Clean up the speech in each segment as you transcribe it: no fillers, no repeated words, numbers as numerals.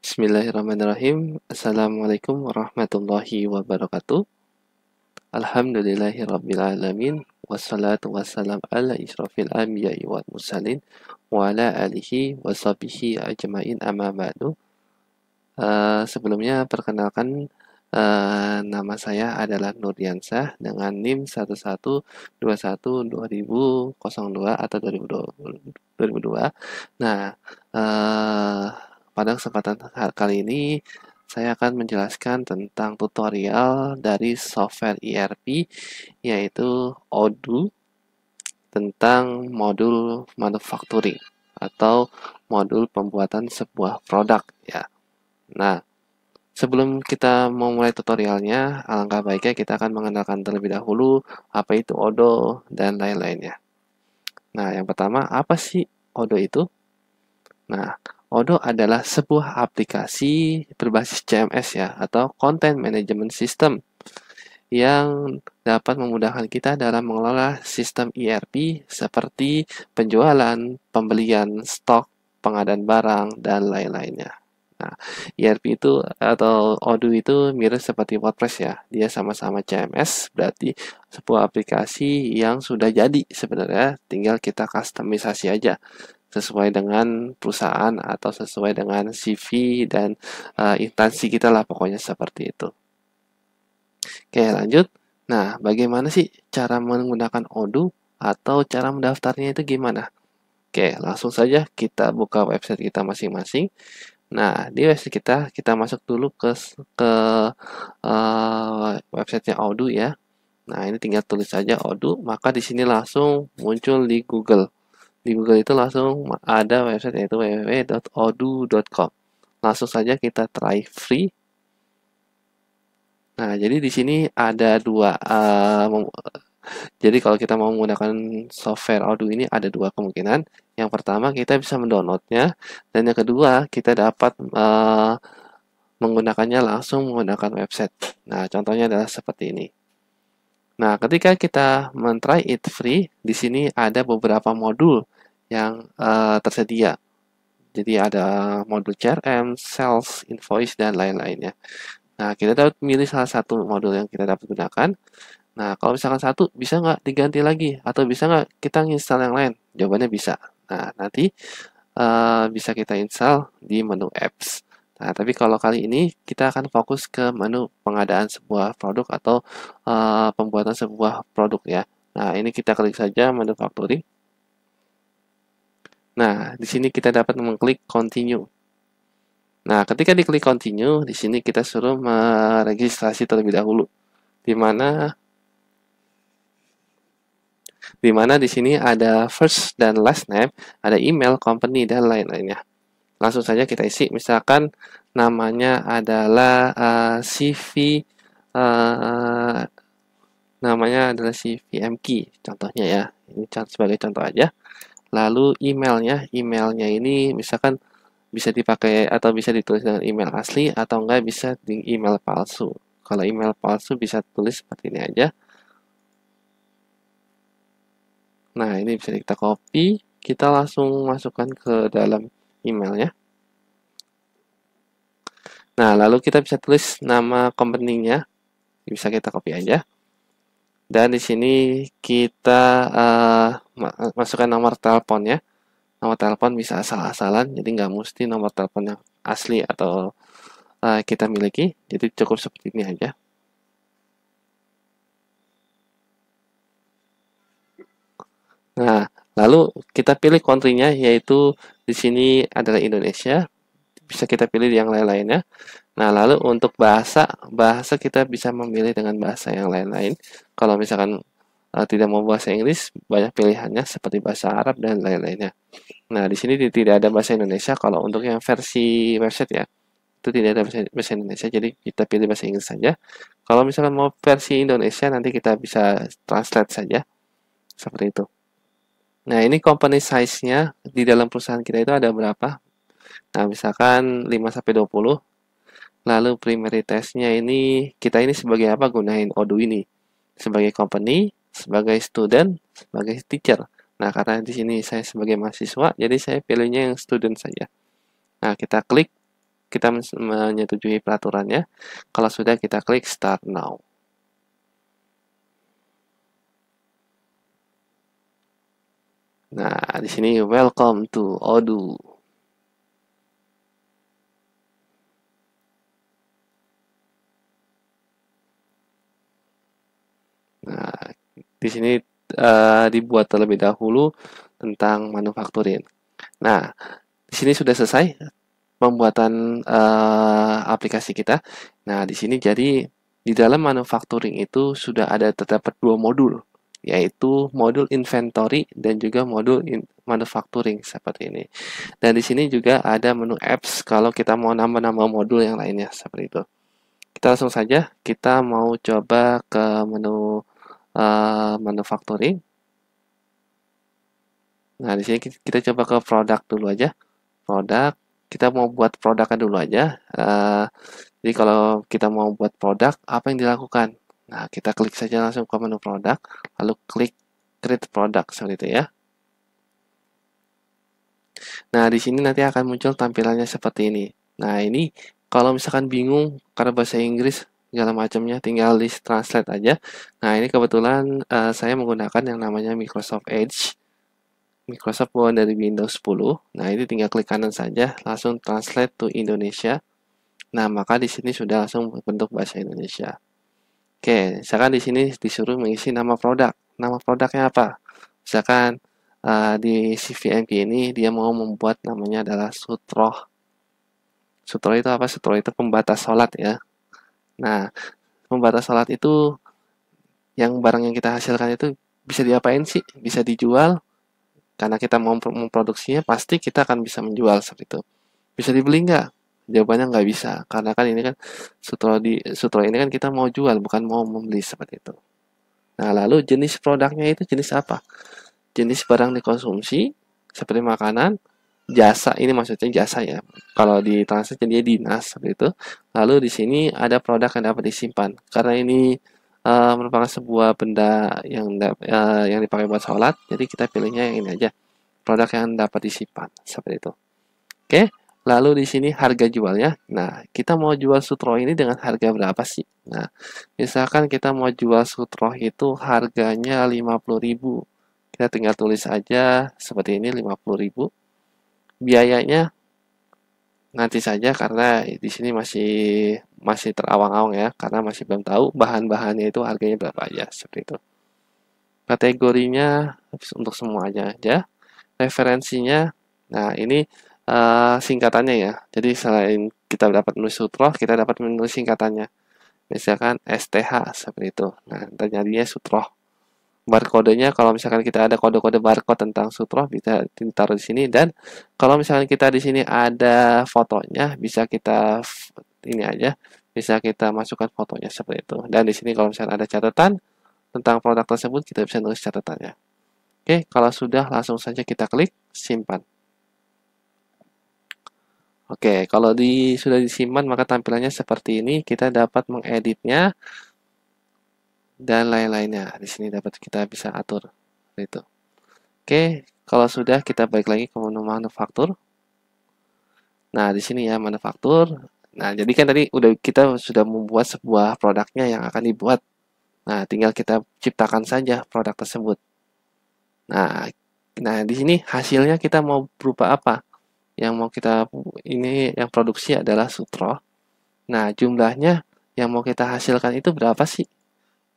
Bismillahirrahmanirrahim. Assalamualaikum warahmatullahi wabarakatuh. Alhamdulillahirrabbilalamin. Wassalatu wassalam ala israfil anbiya'i wal mursalin wa ala alihi wa sahbihi ajmain amma ba'du. Sebelumnya perkenalkan, nama saya adalah Nurdiansyah dengan NIM 11212002 atau 2002. Nah, pada kesempatan kali ini saya akan menjelaskan tentang tutorial dari software ERP yaitu Odoo tentang modul manufacturing atau modul pembuatan sebuah produk ya. Nah, sebelum kita memulai tutorialnya, alangkah baiknya kita akan mengenalkan terlebih dahulu apa itu Odoo dan lain-lainnya. Nah, yang pertama, apa sih Odoo itu? Nah, Odoo adalah sebuah aplikasi berbasis CMS ya, atau Content Management System yang dapat memudahkan kita dalam mengelola sistem ERP seperti penjualan, pembelian, stok, pengadaan barang, dan lain-lainnya. Nah, ERP itu atau Odoo itu mirip seperti WordPress ya. Dia sama-sama CMS, berarti sebuah aplikasi yang sudah jadi sebenarnya, tinggal kita customisasi aja sesuai dengan perusahaan atau sesuai dengan CV dan instansi kita lah, pokoknya seperti itu. Oke, lanjut. Nah, bagaimana sih cara menggunakan Odoo atau cara mendaftarnya itu gimana? Oke, langsung saja kita buka website kita masing-masing. Nah, di website kita masuk dulu ke websitenya Odoo ya. Nah, ini tinggal tulis saja Odoo, maka di sini langsung muncul di Google. Di Google itu langsung ada website yaitu www.odoo.com. Langsung saja kita try free. Nah, jadi di sini ada dua. Jadi kalau kita mau menggunakan software Odoo ini ada dua kemungkinan. Yang pertama kita bisa mendownloadnya, dan yang kedua kita dapat menggunakannya langsung menggunakan website. Nah, contohnya adalah seperti ini. Nah, ketika kita men-try it free, di sini ada beberapa modul yang tersedia. Jadi ada modul CRM, sales, invoice, dan lain-lainnya. Nah, kita dapat milih salah satu modul yang kita dapat gunakan. Nah, kalau misalkan satu, bisa nggak diganti lagi? Atau bisa nggak kita install yang lain? Jawabannya bisa. Nah, nanti bisa kita install di menu apps. Nah, tapi kalau kali ini kita akan fokus ke menu pengadaan sebuah produk atau pembuatan sebuah produk ya. Nah, ini kita klik saja manufacturing. Nah, di sini kita dapat mengklik continue. Nah, ketika diklik continue, di sini kita suruh meregistrasi terlebih dahulu. Di mana di sini ada first dan last name, ada email, company, dan lain-lainnya. Langsung saja kita isi, misalkan namanya adalah CV, namanya adalah CVMK, contohnya ya. Ini sebagai contoh aja. Lalu emailnya ini misalkan bisa dipakai atau bisa ditulis dengan email asli atau enggak bisa di email palsu. Kalau email palsu bisa tulis seperti ini aja. Nah, ini bisa kita copy, kita langsung masukkan ke dalam emailnya. Nah, lalu kita bisa tulis nama company-nya, bisa kita copy aja. Dan di sini kita masukkan nomor teleponnya. Nomor telepon bisa asal-asalan, jadi nggak mesti nomor telepon yang asli atau kita miliki. Jadi cukup seperti ini aja. Nah, lalu kita pilih country-nya, yaitu di sini adalah Indonesia. Bisa kita pilih yang lain-lainnya. Nah, lalu untuk bahasa kita bisa memilih dengan bahasa yang lain-lain. Kalau misalkan tidak mau bahasa Inggris, banyak pilihannya seperti bahasa Arab dan lain-lainnya. Nah, di sini tidak ada bahasa Indonesia. Kalau untuk yang versi website ya, itu tidak ada bahasa Indonesia, jadi kita pilih bahasa Inggris saja. Kalau misalkan mau versi Indonesia, nanti kita bisa translate saja. Seperti itu. Nah, ini company size-nya di dalam perusahaan kita itu ada berapa? Nah, misalkan 5-20. Lalu primary test-nya ini, kita ini sebagai apa gunain Odoo ini? Sebagai company, sebagai student, sebagai teacher. Nah, karena di sini saya sebagai mahasiswa, jadi saya pilihnya yang student saja. Nah, kita klik, kita menyetujui peraturannya. Kalau sudah, kita klik start now. Nah, di sini welcome to Odoo. Nah, di sini dibuat terlebih dahulu tentang manufacturing. Nah, di sini sudah selesai pembuatan aplikasi kita. Nah, di sini jadi di dalam manufacturing itu sudah ada terdapat dua modul, yaitu modul inventory dan juga modul manufacturing seperti ini. Dan di sini juga ada menu apps kalau kita mau nambah-nambah modul yang lainnya seperti itu. Kita langsung saja, kita mau coba ke menu manufacturing. Nah, di sini kita coba ke produk dulu aja. Produk, kita mau buat produknya dulu aja. Jadi kalau kita mau buat produk, apa yang dilakukan? Nah, kita klik saja langsung ke menu produk, lalu klik create product seperti itu ya. Nah, di sini nanti akan muncul tampilannya seperti ini. Nah, ini kalau misalkan bingung karena bahasa Inggris segala macamnya, tinggal di translate aja. Nah, ini kebetulan saya menggunakan yang namanya Microsoft Edge. Microsoft bawa dari Windows 10. Nah, ini tinggal klik kanan saja, langsung translate to Indonesia. Nah, maka di sini sudah langsung bentuk bahasa Indonesia. Oke, misalkan di sini disuruh mengisi nama produk. Nama produknya apa? Misalkan di CVMP ini dia mau membuat namanya adalah Sutroh. Sutroh itu apa? Sutroh itu pembatas sholat ya. Nah, pembatas sholat itu yang barang yang kita hasilkan itu bisa diapain sih? Bisa dijual. Karena kita mau memproduksinya, pasti kita akan bisa menjual seperti itu. Bisa dibeli nggak? Jawabannya nggak bisa. Karena kan ini kan Sutro ini kan kita mau jual, bukan mau membeli seperti itu. Nah, lalu jenis produknya itu jenis apa? Jenis barang dikonsumsi, seperti makanan, jasa, ini maksudnya jasa ya. Kalau di translate dia dinas seperti itu. Lalu di sini ada produk yang dapat disimpan. Karena ini merupakan sebuah benda yang dipakai buat sholat, jadi kita pilihnya yang ini aja. Produk yang dapat disimpan seperti itu. Oke, lalu di sini harga jualnya. Nah, kita mau jual sutro ini dengan harga berapa sih? Nah, misalkan kita mau jual sutro itu harganya 50.000. Kita tinggal tulis aja seperti ini 50.000. Biayanya nanti saja karena di sini masih terawang-awang ya, karena masih belum tahu bahan-bahannya itu harganya berapa aja seperti itu. Kategorinya untuk semua aja. Referensinya, nah ini singkatannya ya. Jadi selain kita dapat menulis sutroh, kita dapat menulis singkatannya. Misalkan STH seperti itu. Nah, terjadinya sutroh. Barcode-nya kalau misalkan kita ada kode-kode barcode tentang sutroh bisa ditaruh di sini, dan kalau misalkan kita di sini ada fotonya bisa kita ini aja, bisa kita masukkan fotonya seperti itu. Dan di sini kalau misalkan ada catatan tentang produk tersebut kita bisa nulis catatannya. Oke, kalau sudah langsung saja kita klik simpan. Oke, kalau sudah disimpan maka tampilannya seperti ini. Kita dapat mengeditnya dan lain-lainnya. Di sini dapat kita bisa atur itu. Oke, kalau sudah kita balik lagi ke menu manufaktur. Nah, di sini ya manufaktur. Nah, jadi kan tadi kita sudah membuat sebuah produknya yang akan dibuat. Nah, tinggal kita ciptakan saja produk tersebut. Nah, di sini hasilnya kita mau berupa apa? Yang mau kita ini yang produksi adalah sutro. Nah, jumlahnya yang mau kita hasilkan itu berapa sih?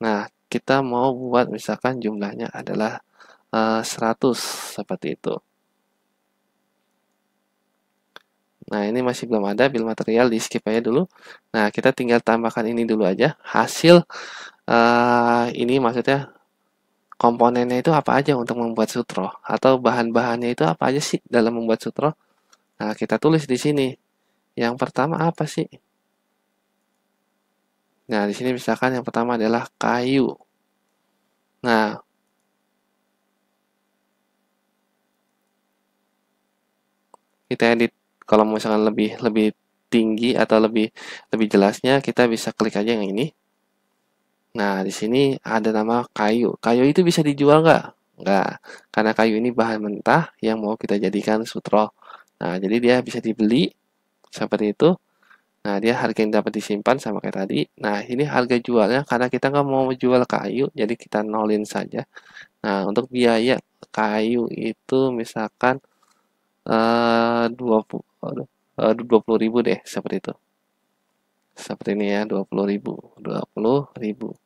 Nah, kita mau buat misalkan jumlahnya adalah 100 seperti itu. Nah, ini masih belum ada bill material, di skip aja dulu. Nah, kita tinggal tambahkan ini dulu aja. Hasil ini maksudnya komponennya itu apa aja untuk membuat sutro, atau bahan-bahannya itu apa aja sih dalam membuat sutro. Nah, kita tulis di sini. Yang pertama apa sih? Nah, di sini misalkan yang pertama adalah kayu. Nah, kita edit kalau misalkan lebih tinggi atau lebih jelasnya kita bisa klik aja yang ini. Nah, di sini ada nama kayu. Kayu itu bisa dijual nggak? Enggak, karena kayu ini bahan mentah yang mau kita jadikan sutro. Nah, jadi dia bisa dibeli seperti itu. Nah, dia harga yang dapat disimpan sama kayak tadi. Nah, ini harga jualnya karena kita nggak mau jual kayu, jadi kita nolin saja. Nah, untuk biaya kayu itu misalkan 20.000 deh, seperti itu. Seperti ini ya, 20.000, 20.000.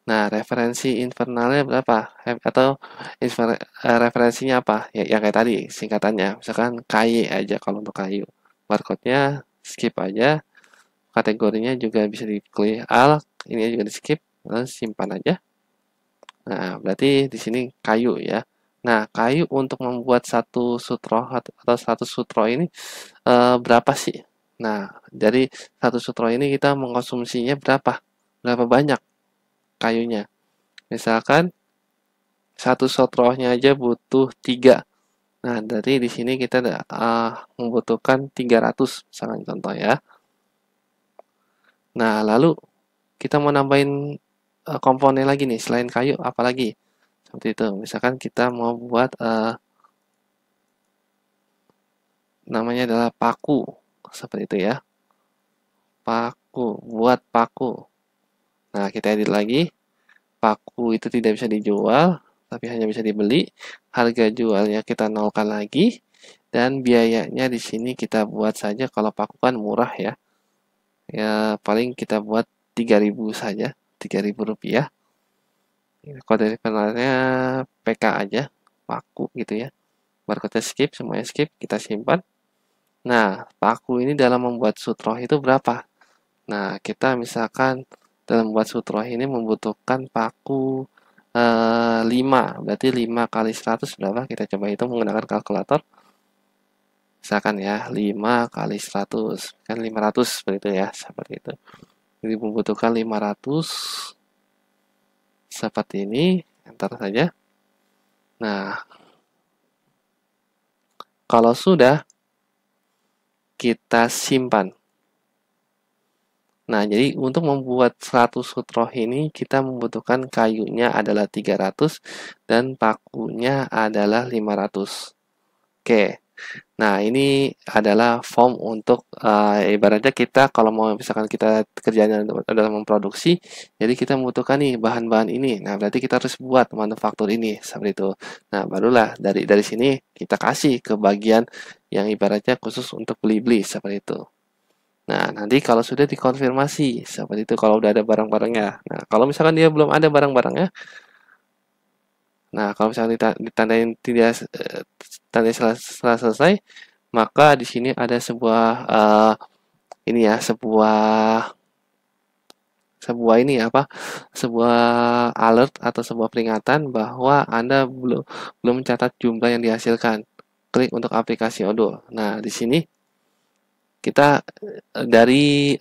Nah, referensi internalnya berapa? Atau referensinya apa? Ya, yang kayak tadi, singkatannya. Misalkan KY aja kalau untuk kayu. Barcode-nya skip aja. Kategorinya juga bisa diklik all. Ini juga di skip. Lalu simpan aja. Nah, berarti di sini kayu ya. Nah, kayu untuk membuat satu sutro atau satu sutro ini berapa sih? Nah, dari satu sutro ini kita mengkonsumsinya berapa? Berapa banyak kayunya? Misalkan satu sutronya aja butuh 3. Nah, dari di sini kita membutuhkan 300, misalkan contoh ya. Nah, lalu kita mau nambahin komponen lagi nih, selain kayu, apalagi? Seperti itu. Misalkan kita mau buat namanya adalah paku, seperti itu ya. Paku, buat paku. Nah, kita edit lagi. Paku itu tidak bisa dijual, tapi hanya bisa dibeli. Harga jualnya kita nolkan lagi. Dan biayanya di sini kita buat saja, kalau paku kan murah ya. Ya, paling kita buat 3.000 saja, 3.000 rupiah. Kode referensinya PK aja, paku gitu ya. Barcode skip, semuanya skip, kita simpan. Nah, paku ini dalam membuat sutroh itu berapa? Nah, kita misalkan dalam membuat sutroh ini membutuhkan paku 5. Berarti 5 kali 100 berapa? Kita coba hitung menggunakan kalkulator. Misalkan ya, 5 kali 100. Kan 500 seperti itu ya, seperti itu. Jadi membutuhkan 500 seperti ini. Enter saja. Nah, kalau sudah, kita simpan. Nah, jadi untuk membuat 100 sutroh ini kita membutuhkan kayunya adalah 300 dan pakunya adalah 500. Oke. Nah, ini adalah form untuk ibaratnya kita kalau mau misalkan kita kerjanya adalah memproduksi, jadi kita membutuhkan nih bahan-bahan ini. Nah, berarti kita harus buat manufaktur ini seperti itu. Nah, barulah dari sini kita kasih ke bagian yang ibaratnya khusus untuk beli-beli seperti itu. Nah, nanti kalau sudah dikonfirmasi seperti itu kalau udah ada barang-barangnya. Nah, kalau misalkan dia belum ada barang-barangnya, nah kalau misalkan ditandain tidak tanda setelah selesai, maka di sini ada sebuah ini ya, sebuah ini apa? Sebuah alert atau sebuah peringatan bahwa Anda belum mencatat jumlah yang dihasilkan. Klik untuk aplikasi Odoo. Nah, di sini kita dari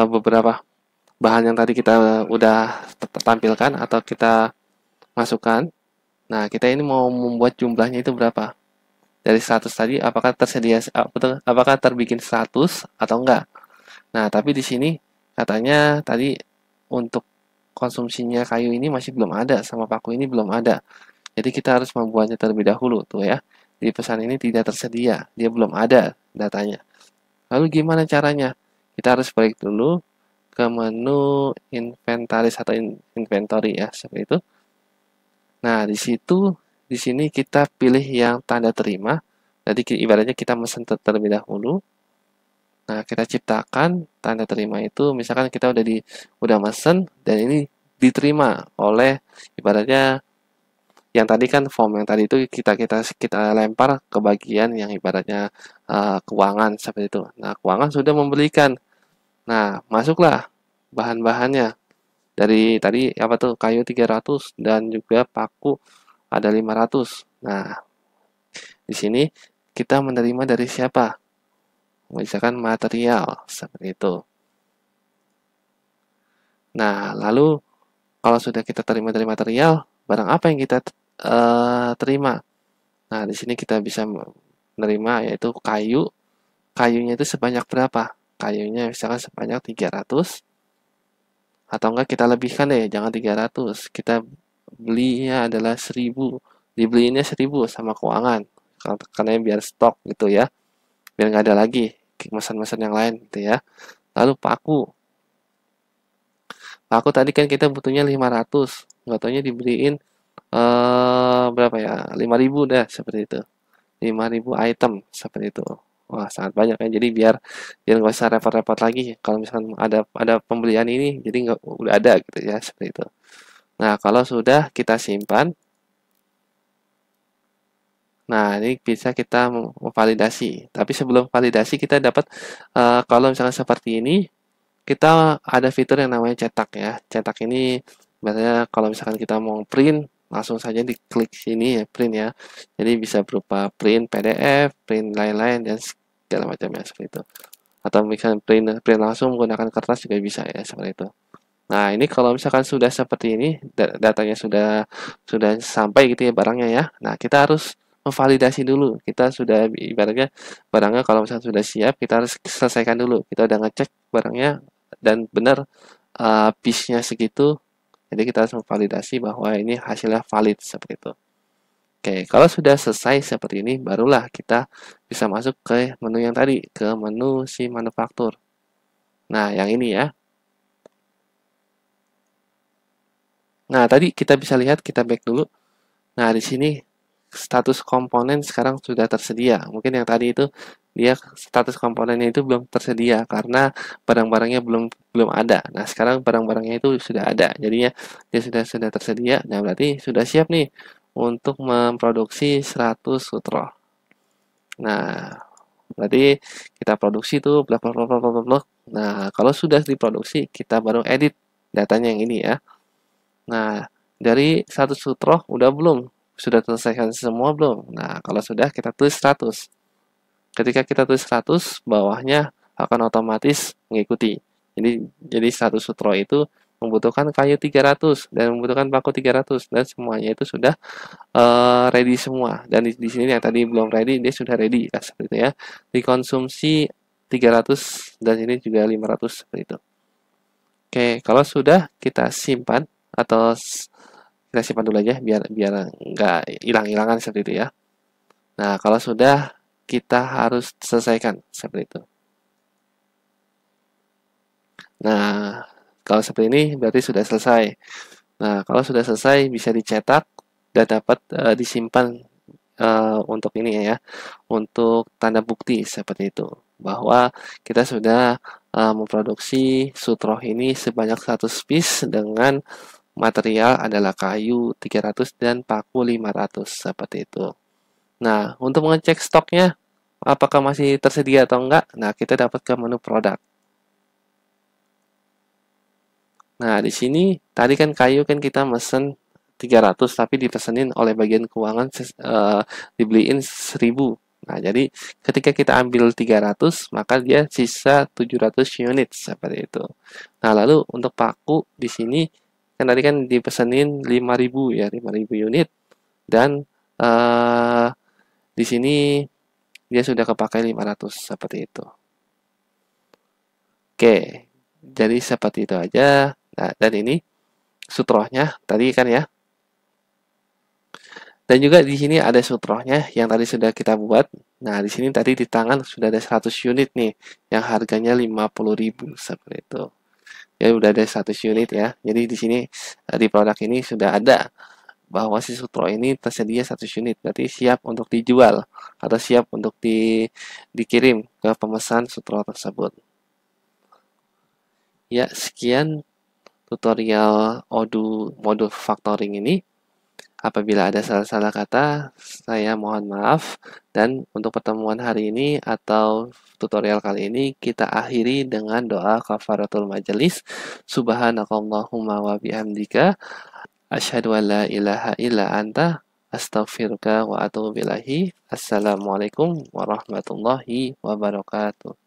beberapa bahan yang tadi kita udah tampilkan atau kita masukkan. Nah, kita ini mau membuat jumlahnya itu berapa? Dari 100 tadi apakah apakah terbikin 100 atau enggak? Nah, tapi di sini katanya tadi untuk konsumsinya kayu ini masih belum ada sama paku ini belum ada. Jadi kita harus membuatnya terlebih dahulu tuh ya. Di pesan ini tidak tersedia, dia belum ada datanya. Lalu gimana caranya? Kita harus balik dulu ke menu inventaris atau inventory ya, seperti itu. Nah, di sini kita pilih yang tanda terima. Jadi ibaratnya kita mesen terlebih dahulu. Nah, kita ciptakan tanda terima itu misalkan kita udah mesen dan ini diterima oleh ibaratnya yang tadi kan form yang tadi itu kita lempar ke bagian yang ibaratnya keuangan seperti itu. Nah, keuangan sudah membelikan. Nah, masuklah bahan-bahannya. Dari tadi apa tuh kayu 300 dan juga paku ada 500. Nah, di sini kita menerima dari siapa? Misalkan material seperti itu. Nah, lalu kalau sudah kita terima dari material, barang apa yang kita terima? Nah, di sini kita bisa menerima yaitu kayu. Kayunya itu sebanyak berapa? Kayunya misalkan sebanyak 300 atau enggak kita lebihkan deh, jangan 300. Kita belinya adalah 1000, dibeliinnya 1000 sama keuangan, karena biar stok gitu ya, biar nggak ada lagi pesan-pesan yang lain gitu ya. Lalu paku tadi kan kita butuhnya 500, nggak taunya dibeliin berapa ya, 5.000 dah seperti itu, 5.000 item seperti itu. Wah, sangat banyak ya. Jadi biar biar nggak usah repot-repot lagi. Kalau misalkan ada pembelian ini, jadi nggak udah ada gitu ya seperti itu. Nah, kalau sudah kita simpan, nah ini bisa kita memvalidasi. Tapi sebelum validasi kita dapat kalau misalkan seperti ini, kita ada fitur yang namanya cetak ya. Cetak ini biasanya kalau misalkan kita mau print, langsung saja diklik sini ya, print ya. Jadi bisa berupa print PDF, print lain-lain dan segala macamnya seperti itu. Atau misalkan print print langsung menggunakan kertas juga bisa ya seperti itu. Nah, ini kalau misalkan sudah seperti ini, datanya sudah sampai gitu ya barangnya ya. Nah, kita harus memvalidasi dulu. Kita sudah ibaratnya barangnya kalau misalkan sudah siap, kita harus selesaikan dulu. Kita udah ngecek barangnya dan benar piece-nya segitu. Jadi kita harus memvalidasi bahwa ini hasilnya valid seperti itu. Oke, kalau sudah selesai seperti ini, barulah kita bisa masuk ke menu yang tadi, ke menu si manufaktur. Nah, yang ini ya. Nah, tadi kita bisa lihat, kita back dulu. Nah, di sini status komponen sekarang sudah tersedia. Mungkin yang tadi itu dia status komponennya itu belum tersedia karena barang-barangnya belum belum ada. Nah, sekarang barang-barangnya itu sudah ada. Jadinya dia sudah tersedia. Nah, berarti sudah siap nih untuk memproduksi 100 sutro. Nah, berarti kita produksi tuh blok blok blok blok blok blok. Nah, kalau sudah diproduksi, kita baru edit datanya yang ini ya. Nah, dari 100 sutro udah belum? Sudah selesaikan semua belum? Nah, kalau sudah kita tulis 100. Ketika kita tulis 100, bawahnya akan otomatis mengikuti. Jadi 100 sutro itu membutuhkan kayu 300 dan membutuhkan paku 300 dan semuanya itu sudah ready semua. Dan di sini yang tadi belum ready dia sudah ready ya, seperti itu ya. Dikonsumsi 300 dan ini juga 500 seperti itu. Oke, kalau sudah kita simpan atau kita simpan dulu aja biar biar nggak hilang-hilangan seperti itu ya. Nah, kalau sudah kita harus selesaikan seperti itu. Nah, kalau seperti ini berarti sudah selesai. Nah, kalau sudah selesai bisa dicetak dan dapat disimpan untuk ini ya, untuk tanda bukti seperti itu bahwa kita sudah memproduksi sutroh ini sebanyak 100 piece dengan material adalah kayu 300 dan paku 500 seperti itu. Nah, untuk mengecek stoknya apakah masih tersedia atau enggak, nah kita dapat ke menu produk. Nah, di sini tadi kan kayu kan kita mesen 300 tapi dipesenin oleh bagian keuangan dibeliin 1000. Nah, jadi ketika kita ambil 300, maka dia sisa 700 unit seperti itu. Nah, lalu untuk paku di sini kan tadi kan dipesenin 5000 ya, 5000 unit dan di sini dia sudah kepakai 500 seperti itu. Oke, jadi seperti itu aja. Nah, dan ini sutrohnya tadi kan ya. Dan juga di sini ada sutrohnya yang tadi sudah kita buat. Nah, di sini tadi di tangan sudah ada 100 unit nih yang harganya 50.000 seperti itu. Ya udah ada 100 unit ya. Jadi di sini di produk ini sudah ada bahwa si sutro ini tersedia 100 unit. Berarti siap untuk dijual atau siap untuk dikirim ke pemesan sutro tersebut. Ya, sekian tutorial Odoo modul factoring ini. Apabila ada salah-salah kata, saya mohon maaf. Dan untuk pertemuan hari ini atau tutorial kali ini, kita akhiri dengan doa kafaratul majelis. Subhanakallahumma wa bihamdika. Asyhadu an la ilaha illa anta. Astaghfiruka wa atubu ilahi. Assalamualaikum warahmatullahi wabarakatuh.